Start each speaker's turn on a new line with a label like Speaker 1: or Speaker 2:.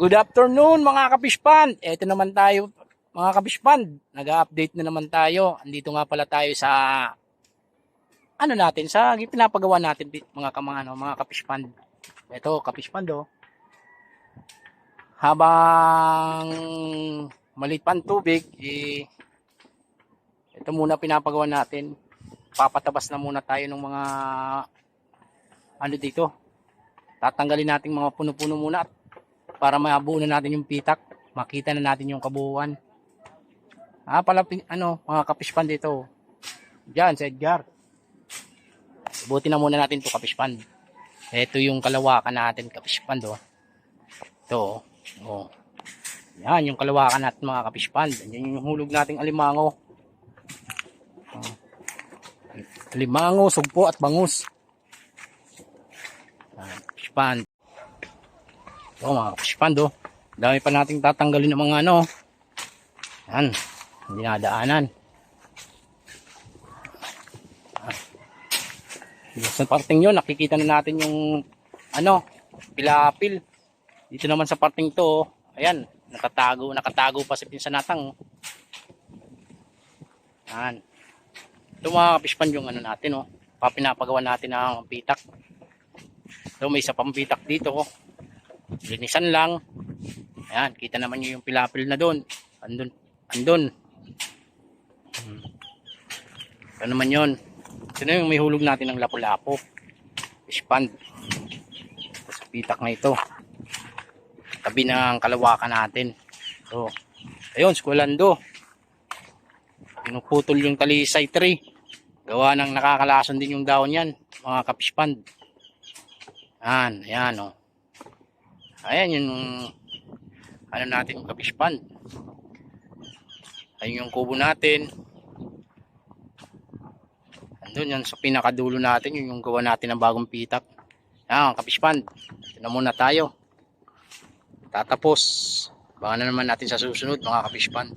Speaker 1: Good afternoon mga kapispan. Ito naman tayo mga kapispan. Nag-update na naman tayo. Andito nga pala tayo sa natin sa pinapagawa natin mga kapispan. Ito kapispan do. Habang maliit pa ang tubig, ito muna pinapagawa natin. Papatabas na muna tayo ng mga dito. Tatanggalin natin mga puno-puno muna para mabuo na natin yung pitak, makita na natin yung kabuuan. Mga kapispan dito. Diyan sa Edgar. Buti na muna natin 'to kapispan. Ito yung kalawakan natin kapispan do. Ito. Oh. Yan yung kalawakan natin mga kapispan. Yan yung hulog nating alimango. Alimango, sugpo at bangus. Kapispan. Ito mga kapispan do. Dami pa nating tatanggalin ng mga yan, dinadaanan. Sa parting yun, nakikita na natin yung pilapil. Dito naman sa parting to, ayan, nakatago pa si pinsanatang. Yan. Ito mga kapispan yung natin, papinapagawa natin ng pitak. Ito may isa pang pitak dito, linisan lang. Ayan, kita naman nyo yung pilapil na doon. Andun. Ito naman yun. Ito na yung may hulog natin ng lapu-lapo. Fish pond. Sa pitak na ito. Tabi ng kalawakan natin. So, ayun, skwalando. Pinuputol yung talisay tree. Gawa ng nakakalason din yung daon yan. Mga ka-fish pond. Ayan, Ayan yung natin yung ka-fish pond. Ayun yung kubo natin. Andun yan sa pinakadulo natin, yun yung gawa natin ng bagong pitak. Yan, ka-fish pond. Ito na muna tayo. Tatapos. Baka na naman natin sa susunod mga ka-fish pond.